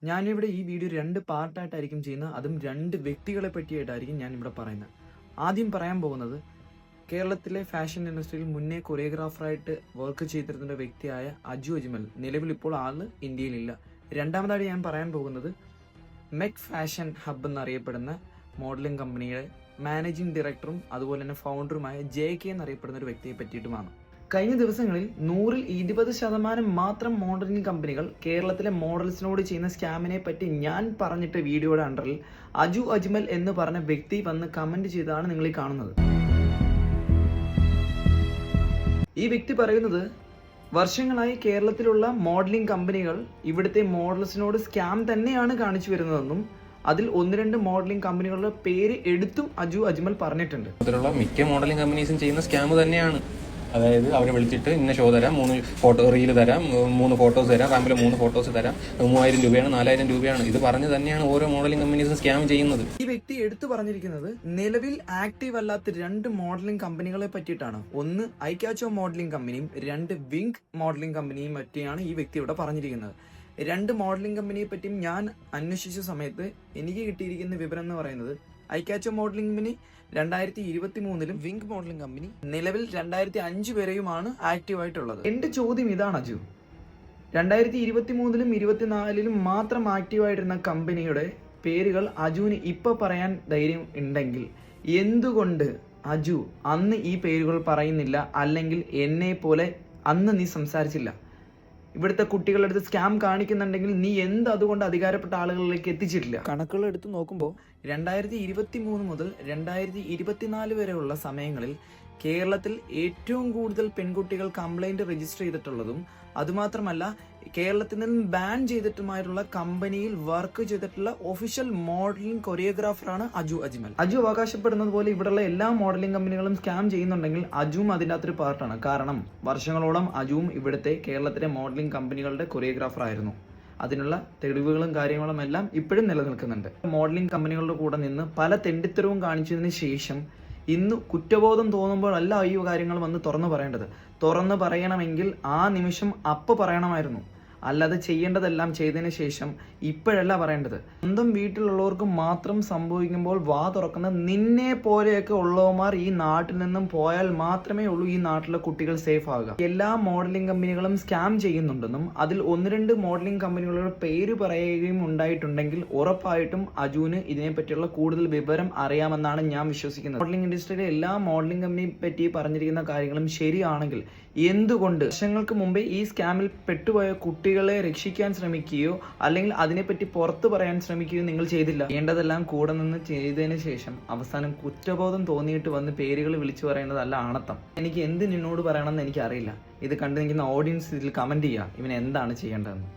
ഞാനിവിടെ ഈ വീഡിയോ 2 പാർട്ടായിട്ടായിരിക്കും ചെയ്യുന്നത്. അതും 2 വ്യക്തികളെ പറ്റിയായിട്ടായിരിക്കും ഞാനിവിടെ പറയുന്നത്. ആദ്യം പറയാൻ പോകുന്നത് കേരളത്തിലെ ഫാഷൻ ഇൻഡസ്ട്രിയിൽ മുന്നേ കൊറിയോഗ്രാഫറായിട്ട് വർക്ക് ചെയ്തിരുന്ന വ്യക്തിയായ അജു അജ്മൽ. നിലവിൽ ഇപ്പോൾ ആള് ഇന്ത്യയിലില്ല. രണ്ടാമതായിട്ട് ഞാൻ പറയാൻ പോകുന്നത് മെക് ഫാഷൻ ഹബ് എന്നറിയപ്പെടുന്ന മോഡലിംഗ് കമ്പനിയുടെ മാനേജിംഗ് ഡയറക്ടറും അതുപോലെ തന്നെ ഫൗണ്ടറുമായ JK എന്നറിയപ്പെടുന്ന ഒരു വ്യക്തിയെ പറ്റിയിട്ടുമാണ്. കഴിഞ്ഞ ദിവസങ്ങളിൽ 100-ൽ 20% മാത്രം മോഡലിംഗ് കമ്പനികൾ കേരളത്തിലെ മോഡൽസിനോട് ചെയ്യുന്ന സ്കാമിനെ പറ്റി ഞാൻ പറഞ്ഞിട്ട് വീഡിയോയുടെ അണ്ടറിൽ അജു അജ്മൽ എന്ന് പറഞ്ഞ വ്യക്തി വന്ന് കമന്റ് ചെയ്തതാണ് നിങ്ങൾ ഈ കാണുന്നത്. ഈ വ്യക്തി പറയുന്നത് വർഷങ്ങളായി കേരളത്തിലുള്ള മോഡലിംഗ് കമ്പനികൾ ഇവിടുത്തെ മോഡൽസിനോട് സ്കാം തന്നെയാണ് കാണിച്ചു വരുന്നതെന്നും അതിൽ 1-2 മോഡലിംഗ് കമ്പനികളുടെ പേര് എടുത്തും അജു അജ്മൽ പറഞ്ഞിട്ടുണ്ട്. മിക്ക മോഡലിംഗ് കമ്പനീസും ചെയ്യുന്ന സ്കാം തന്നെയാണ്. അതായത് അവരെ വിളിച്ചിട്ട് ഇന്ന ഷോ തരാം, 3 ഫോട്ടോ റീല് തരാം, 3 ഫോട്ടോസ് തരാം, റാമ്പിലെ 3 ഫോട്ടോസ് തരാം, 3000 രൂപയാണ്, 4000 രൂപയാണ്. ഇത് പറഞ്ഞ് തന്നെയാണ് ഓരോ മോഡലിംഗ് കമ്പനീസും സ്കാം ചെയ്യുന്നത്. ഈ വ്യക്തി എടുത്തു പറഞ്ഞിരിക്കുന്നത് നിലവിൽ ആക്റ്റീവ് അല്ലാത്ത 2 മോഡലിംഗ് കമ്പനികളെ പറ്റിയിട്ടാണ്. ഒന്ന് ഐക്കാച്ചോ മോഡലിംഗ് കമ്പനിയും 2 വിങ്ക് മോഡലിംഗ് കമ്പനിയും പറ്റിയാണ് ഈ വ്യക്തി ഇവിടെ പറഞ്ഞിരിക്കുന്നത്. 2 മോഡലിംഗ് കമ്പനിയെ പറ്റിയും ഞാൻ അന്വേഷിച്ച സമയത്ത് എനിക്ക് കിട്ടിയിരിക്കുന്ന വിവരം എന്ന് പറയുന്നത് ഐക്കാച്ചോ മോഡലിംഗ് കമ്പനി 2023-ലും വിങ്ക് മോഡലിംഗ് കമ്പനി നിലവിൽ 2005 വരെയുമാണ് ആക്റ്റീവ് ആയിട്ടുള്ളത്. എന്റെ ചോദ്യം ഇതാണ് അജു, 2023-ലും 2024-ലും മാത്രം ആക്റ്റീവ് ആയിരുന്ന കമ്പനിയുടെ പേരുകൾ അജുവിന് ഇപ്പൊ പറയാൻ ധൈര്യം ഉണ്ടെങ്കിൽ എന്തുകൊണ്ട് അജു അന്ന് ഈ പേരുകൾ പറയുന്നില്ല? അല്ലെങ്കിൽ എന്നെ പോലെ അന്ന് നീ സംസാരിച്ചില്ല? ഇവിടുത്തെ കുട്ടികളുടെ അടുത്ത് സ്കാം കാണിക്കുന്നുണ്ടെങ്കിൽ നീ എന്ത് അതുകൊണ്ട് അധികാരപ്പെട്ട ആളുകളിലേക്ക് എത്തിച്ചിട്ടില്ല? കണക്കുകൾ എടുത്ത് നോക്കുമ്പോൾ 2023 മുതൽ 2024 വരെയുള്ള സമയങ്ങളിൽ കേരളത്തിൽ ഏറ്റവും കൂടുതൽ പെൺകുട്ടികൾ കംപ്ലൈന്റ് രജിസ്റ്റർ ചെയ്തിട്ടുള്ളതും അതുമാത്രമല്ല കേരളത്തിൽ നിന്നും ബാൻ ചെയ്തിട്ടുമായിട്ടുള്ള കമ്പനിയിൽ വർക്ക് ചെയ്തിട്ടുള്ള ഒഫീഷ്യൽ മോഡലിംഗ് കൊറിയോഗ്രാഫറാണ് അജു അജ്മൽ. അജു അവകാശപ്പെടുന്നത് പോലെ ഇവിടെയുള്ള എല്ലാ മോഡലിംഗ് കമ്പനികളും സ്കാം ചെയ്യുന്നുണ്ടെങ്കിൽ അജുവും അതിൻ്റെ അകത്തൊരു പാർട്ടാണ്. കാരണം വർഷങ്ങളോളം അജുവും ഇവിടുത്തെ കേരളത്തിലെ മോഡലിംഗ് കമ്പനികളുടെ കൊറിയോഗ്രാഫർ ആയിരുന്നു. അതിനുള്ള തെളിവുകളും കാര്യങ്ങളും എല്ലാം ഇപ്പോഴും നിലനിൽക്കുന്നുണ്ട്. മോഡലിംഗ് കമ്പനികളുടെ കൂടെ നിന്ന് പല തെണ്ടിത്തരവും കാണിച്ചതിന് ശേഷം ഇന്ന് കുറ്റബോധം തോന്നുമ്പോഴല്ല ഈ കാര്യങ്ങൾ വന്ന് തുറന്നു പറയേണ്ടത്. തുറന്നു പറയണമെങ്കിൽ ആ നിമിഷം പറയണമായിരുന്നു. അല്ലാതെ ചെയ്യേണ്ടതെല്ലാം ചെയ്തതിന് ശേഷം ഇപ്പോഴല്ല പറയേണ്ടത്. സ്വന്തം വീട്ടിലുള്ളവർക്ക് മാത്രം സംഭവിക്കുമ്പോൾ വാ തുറക്കുന്ന നിന്നെ പോലെയൊക്കെ ഉള്ളവന്മാർ ഈ നാട്ടിൽ നിന്നും പോയാൽ മാത്രമേ ഉള്ളൂ ഈ നാട്ടിലെ കുട്ടികൾ സേഫ് ആകുക. എല്ലാ മോഡലിംഗ് കമ്പനികളും സ്കാം ചെയ്യുന്നുണ്ടെന്നും അതിൽ 1-2 മോഡലിംഗ് കമ്പനികളുടെ പേര് പറയുകയും ഉണ്ടായിട്ടുണ്ടെങ്കിൽ ഉറപ്പായിട്ടും അജുവിന് ഇതിനെപ്പറ്റിയുള്ള കൂടുതൽ വിവരം അറിയാമെന്നാണ് ഞാൻ വിശ്വസിക്കുന്നത്. മോഡലിംഗ് ഇൻഡസ്ട്രിയിലെ എല്ലാ മോഡലിംഗ് കമ്പനിയെ പറ്റി പറഞ്ഞിരിക്കുന്ന കാര്യങ്ങളും ശരിയാണെങ്കിൽ എന്തുകൊണ്ട് വർഷങ്ങൾക്ക് മുമ്പേ ഈ സ്കാമിൽ പെട്ടുപോയ കുട്ടികളെ രക്ഷിക്കാൻ ശ്രമിക്കുകയോ അല്ലെങ്കിൽ അതിനെപ്പറ്റി പുറത്തു പറയാൻ ശ്രമിക്കുകയോ നിങ്ങൾ ചെയ്തില്ല? ചെയ്യേണ്ടതെല്ലാം കൂടെ നിന്ന് ചെയ്തതിന് ശേഷം അവസാനം കുറ്റബോധം തോന്നിയിട്ട് വന്ന് പേരുകൾ വിളിച്ചു പറയുന്നതല്ല ആണത്തം. എനിക്ക് എന്ത് നിന്നോട് പറയണമെന്ന് എനിക്കറിയില്ല. ഇത് കണ്ടു നിൽക്കുന്ന ഓഡിയൻസ് ഇതിൽ കമന്റ് ചെയ്യുക ഇവൻ എന്താണ് ചെയ്യേണ്ടതെന്ന്.